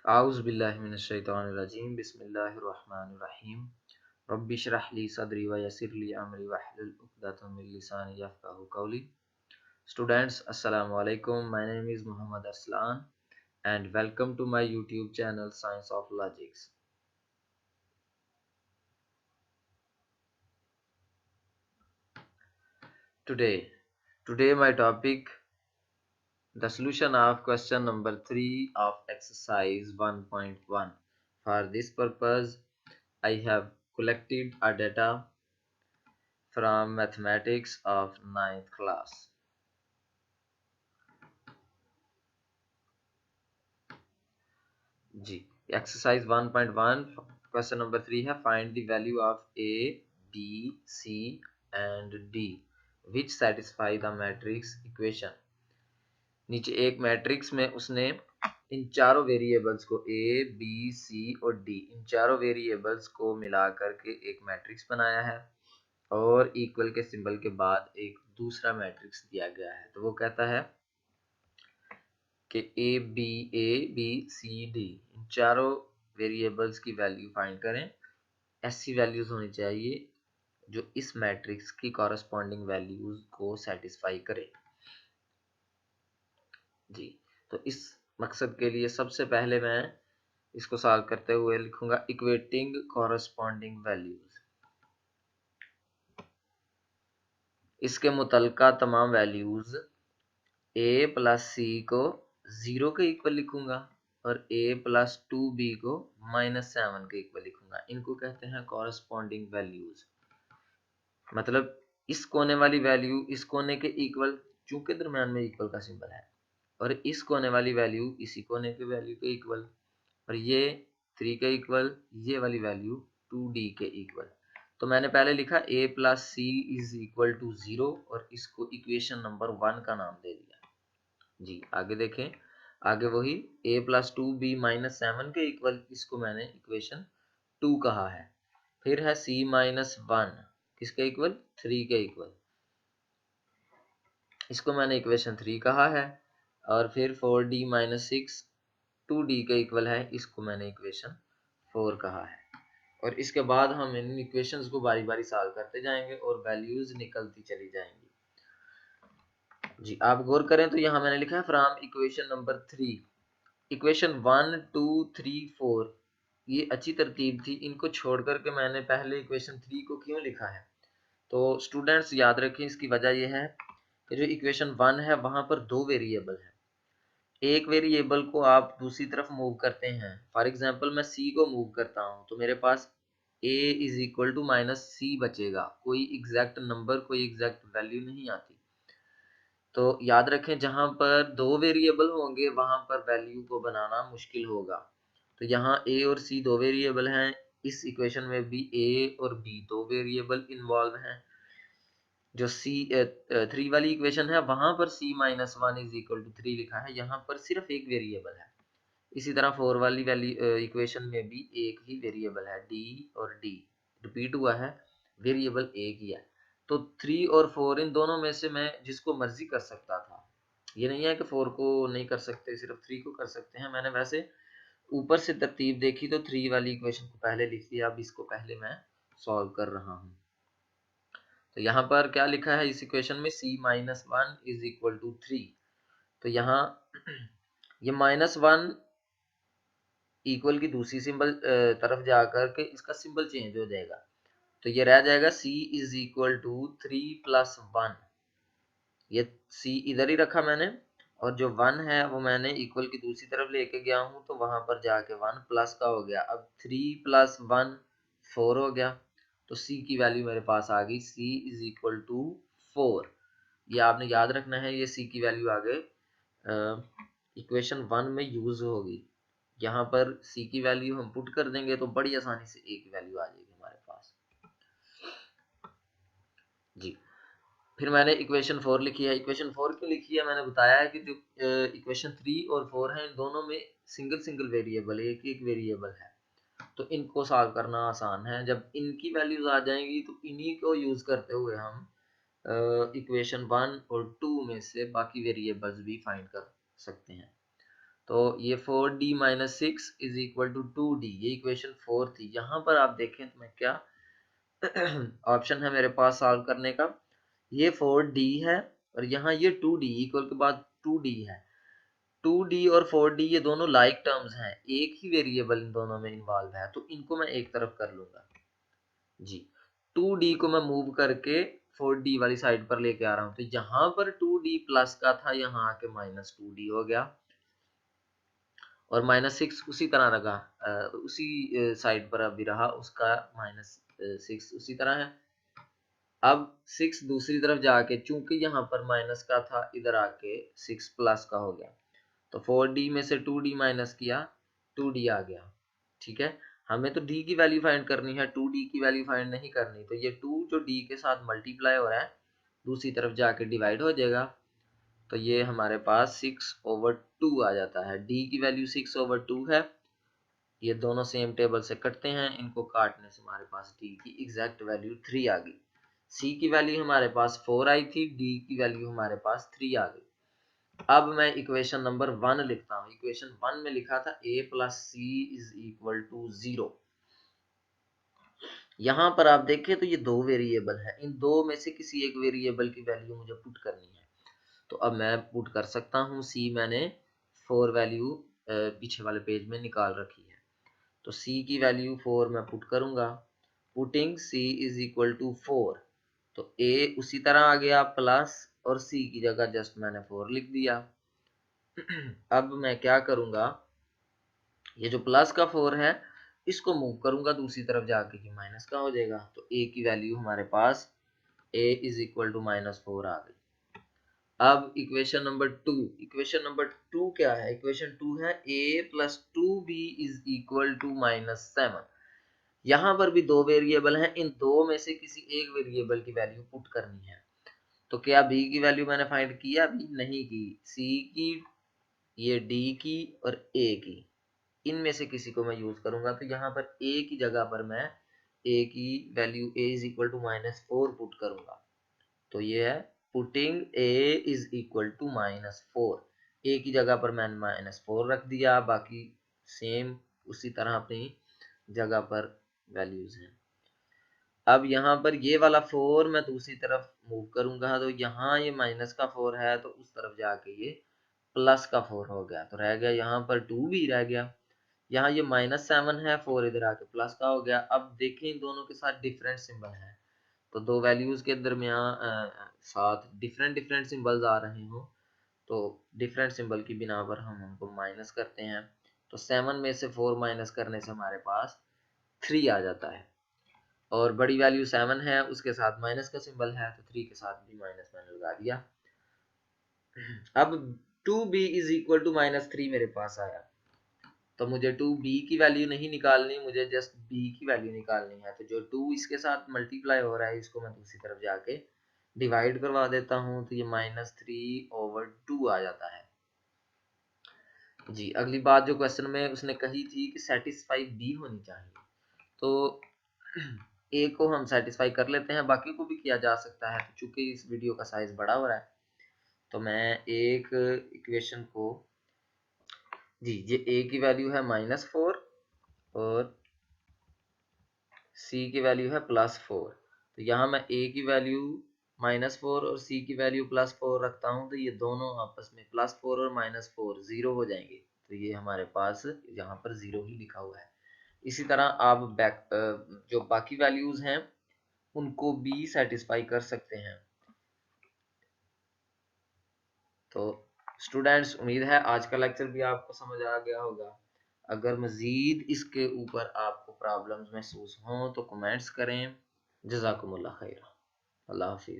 आउज़ु बिल्लाहि मिनश शैतानिर रजीम बिस्मिल्लाहिर रहमानिर रहीम रब्बि इश्रह ली सदरी व यस्सिर ली अमरी वहलुल उक़दतम मिन लिसानी यफ़क़हू क़ौली। Students, Assalamu alaikum. My name is Muhammad Arslan and welcome to my YouTube channel Science of Logics. Today my topic, the solution of question number 3 of exercise 1.1. For this purpose, I have collected a data from mathematics of 9th class. जी, exercise 1.1 question number 3 है find the value of A B C and D which satisfy the matrix equation. नीचे एक matrix में उसने इन चारों variables को ए B सी और D, इन चारों वेरिएबल्स को मिला करके एक मैट्रिक्स बनाया है और इक्वल के सिंबल के बाद एक दूसरा मैट्रिक्स दिया गया है। तो वो कहता है कि ए बी सी डी इन चारों वेरिएबल्स की वैल्यू फाइंड करें। ऐसी वैल्यूज होनी चाहिए जो इस मैट्रिक्स की कॉरस्पॉन्डिंग वैल्यूज को सेटिस्फाई करे। जी, तो इस मकसद के लिए सबसे पहले मैं इसको सॉल्व करते हुए लिखूंगा इक्वेटिंग कॉरस्पॉन्डिंग वैल्यूज। इसके मुतलका तमाम वैल्यूज ए प्लस सी को 0 के इक्वल लिखूंगा और a प्लस 2b को -7 के इक्वल लिखूंगा। इनको कहते हैं कॉरस्पॉन्डिंग वैल्यूज। मतलब इस कोने वाली वैल्यू इस कोने के इक्वल, चूंकि दरम्यान में इक्वल का सिंबल है, और इस कोने वाली वैल्यू इसी कोने के वैल्यू के इक्वल, और ये 3 के इक्वल, ये वाली वैल्यू 2d के इक्वल। तो मैंने पहले लिखा a plus C is equal to 0 और इसको इक्वेशन नंबर 1 का नाम दे दिया। जी, आगे देखें, आगे वही a प्लस 2b -7 के इक्वल, इसको मैंने इक्वेशन 2 कहा है। फिर है c -1 किसके इक्वल, 3 के इक्वल, इसको मैंने इक्वेशन 3 कहा है। और फिर 4d -6 2d के इक्वल है, इसको मैंने इक्वेशन 4 कहा है। और इसके बाद हम इन इक्वेशंस को बारी बारी सॉल्व करते जाएंगे और वैल्यूज निकलती चली जाएंगी। जी, आप गौर करें तो यहाँ मैंने लिखा है फ्रॉम इक्वेशन नंबर 3, इक्वेशन 1 2 3 4 ये अच्छी तरतीब थी। इनको छोड़ करके मैंने पहले इक्वेशन 3 को क्यों लिखा है, तो स्टूडेंट्स याद रखें, इसकी वजह यह है कि जो इक्वेशन 1 है वहां पर दो वेरिएबल है। एक वेरिएबल को आप दूसरी तरफ मूव करते हैं, फॉर एग्जांपल मैं सी को मूव करता हूं तो मेरे पास a is equal to -c बचेगा। कोई एग्जैक्ट नंबर, कोई एग्जैक्ट वैल्यू नहीं आती। तो याद रखें, जहां पर दो वेरिएबल होंगे वहां पर वैल्यू को बनाना मुश्किल होगा। तो यहाँ a और c दो वेरिएबल हैं, इस इक्वेशन में भी a और b दो वेरिएबल इन्वॉल्व हैं। जो c 3 वाली इक्वेशन है वहां पर c -1 इज इक्वल टू 3 लिखा है, यहाँ पर सिर्फ एक वेरिएबल है। इसी तरह 4 वाली वैल्यू इक्वेशन में भी एक ही वेरिएबल है, d और d रिपीट हुआ है, वेरिएबल एक ही है। तो 3 और 4 इन दोनों में से मैं जिसको मर्जी कर सकता था। ये नहीं है कि 4 को नहीं कर सकते, सिर्फ 3 को कर सकते हैं। मैंने वैसे ऊपर से तरतीब देखी तो 3 वाली इक्वेशन को पहले लिख लिया, अब इसको पहले मैं सॉल्व कर रहा हूँ। तो यहाँ पर क्या लिखा है इस इक्वेशन में, c -1 इज इक्वल टू 3। तो यहाँ ये -1 इक्वल की दूसरी सिंबल तरफ जाकर के इसका सिंबल चेंज हो जाएगा। तो ये रह जाएगा c इज इक्वल टू 3 + 1। ये c इधर ही रखा मैंने, और जो 1 है वो मैंने इक्वल की दूसरी तरफ लेके गया हूँ, तो वहां पर जाके 1 प्लस का हो गया। अब 3 + 1 4 हो गया। तो c की वैल्यू मेरे पास आ गई, c इज इक्वल टू 4। ये आपने याद रखना है, ये c की वैल्यू आगे इक्वेशन 1 में यूज होगी। यहाँ पर c की वैल्यू हम पुट कर देंगे तो बड़ी आसानी से a की वैल्यू आ जाएगी हमारे पास। जी, फिर मैंने इक्वेशन 4 लिखी है। इक्वेशन 4 क्यों लिखी है, मैंने बताया है कि जो इक्वेशन 3 और 4 हैं, इन दोनों में सिंगल सिंगल वेरिएबल, एक एक वेरिएबल है, तो इनको सॉल्व करना आसान है। जब इनकी वैल्यूज आ जाएंगी तो इन्हीं को यूज करते हुए हम इक्वेशन 1 और 2 में से बाकी वेरिएबल्स भी फाइंड कर सकते हैं। तो ये 4d minus 6 is equal to 2d, ये इक्वेशन 4 थी। यहाँ पर आप देखें तो मैं क्या ऑप्शन है मेरे पास सॉल्व करने का, ये 4d है और यहाँ ये 2d इक्वल के बाद 2d है। 2d और 4d ये दोनों लाइक टर्म्स हैं, एक ही वेरिएबल इन दोनों में इन्वॉल्व है, तो इनको मैं एक तरफ कर लूंगा जी। 2d को मैं मूव करके 4d वाली साइड पर लेके आ रहा हूँ, तो यहाँ पर 2d प्लस का था, यहाँ आके माइनस 2d हो गया और माइनस 6 उसी तरह रहा, उसी साइड पर अभी रहा, उसका माइनस 6 उसी तरह है। अब 6 दूसरी तरफ जाके चूंकि यहाँ पर माइनस का था, इधर आके 6 प्लस का हो गया, तो 4d में से 2d माइनस किया, 2d आ गया। ठीक है, हमें तो d की वैल्यू फाइंड करनी है, 2d की वैल्यू फाइंड नहीं करनी। तो ये 2 जो d के साथ मल्टीप्लाई हो रहा है दूसरी तरफ जाके डिवाइड हो जाएगा, तो ये हमारे पास 6/2 आ जाता है। d की वैल्यू 6/2 है, ये दोनों सेम टेबल से कटते हैं, इनको काटने से हमारे पास d की एग्जैक्ट वैल्यू 3 आ गई। c की वैल्यू हमारे पास 4 आई थी, d की वैल्यू हमारे पास 3 आ गई। अब मैं इक्वेशन नंबर 1 लिखता हूँ। इक्वेशन 1 में लिखा था a plus C is equal to 0। यहाँ पर आप देखें तो ये दो वेरिएबल है, इन दो में से किसी एक वेरिएबल की वैल्यू मुझे पुट करनी है। तो अब मैं पुट कर सकता हूँ, c मैंने 4 वैल्यू पीछे वाले पेज में निकाल रखी है, तो c की वैल्यू 4 मैं पुट करूंगा। Putting c is equal to 4, तो a उसी तरह आ गया प्लस और c की जगह जस्ट मैंने 4 लिख दिया। अब मैं क्या करूंगा, ये जो प्लस का 4 है इसको मूव करूंगा दूसरी तरफ जाके, कि माइनस का हो जाएगा। तो a की वैल्यू हमारे पास a इज इक्वल टू -4 आ गई। अब इक्वेशन नंबर 2, इक्वेशन नंबर 2 क्या है? इक्वेशन 2 है a plus 2b is equal to -7। यहाँ पर भी दो वेरिएबल हैं, इन दो में से किसी एक वेरिएबल की वैल्यू पुट करनी है। तो क्या b की वैल्यू मैंने फाइंड किया? अभी नहीं की। c की, ये d की और a की, इनमें से किसी को मैं यूज करूंगा। तो यहाँ पर a की जगह पर मैं a की value a is equal to -4 put करूंगा। तो ये है putting a is equal to -4। a की जगह पर मैंने -4 रख दिया, बाकी सेम उसी तरह अपनी जगह पर वैल्यूज हैं। अब यहाँ पर ये वाला 4 मैं दूसरी तरफ मूव करूंगा, तो यहाँ ये माइनस का 4 है, तो उस तरफ जाके ये प्लस का 4 हो गया, तो रह गया यहाँ पर 2 भी रह गया। यहाँ ये -7 है, 4 इधर आके प्लस का हो गया। अब देखें इन दोनों के साथ डिफरेंट सिंबल है, तो दो वैल्यूज के दरमियान साथ डिफरेंट डिफरेंट सिंबल्स आ रहे हो, तो डिफरेंट सिंबल की बिना पर हम उनको माइनस करते हैं। तो 7 में से 4 माइनस करने से हमारे पास 3 आ जाता है, और बड़ी वैल्यू 7 है, उसके साथ माइनस का सिंबल है, तो 3 के साथ भी माइनस मैंने लगा दिया। अब 2b इज इक्वल टू -3 मेरे पास आया, तो मुझे 2b की वैल्यू नहीं निकालनी, मुझे जस्ट b की वैल्यू निकालनी है। तो जो 2 इसके साथ मल्टीप्लाई हो रहा है, इसको मैं दूसरी तरफ जाके डिवाइड करवा देता हूँ, तो ये -3/2 आ जाता है जी। अगली बात जो क्वेश्चन में उसने कही थी कि सेटिस्फाई b होनी चाहिए, तो a को हम सेटिस्फाई कर लेते हैं, बाकी को भी किया जा सकता है। तो चूंकि इस वीडियो का साइज बड़ा हो रहा है, तो मैं एक इक्वेशन को जी, ये a की वैल्यू है -4 और c की वैल्यू है +4। तो यहाँ मैं a की वैल्यू -4 और c की वैल्यू +4 रखता हूँ, तो ये दोनों आपस में +4 और -4 0 हो जाएंगे, तो ये हमारे पास यहाँ पर 0 ही लिखा हुआ है। इसी तरह आप जो बाकी वैल्यूज हैं उनको भी सेटिस्फाई कर सकते हैं। तो स्टूडेंट्स, उम्मीद है आज का लेक्चर भी आपको समझ आ गया होगा। अगर मजीद इसके ऊपर आपको प्रॉब्लम्स महसूस हों तो कमेंट्स करें। जज़ाकुमुल्लाह खैर। अल्लाह हाफिज़।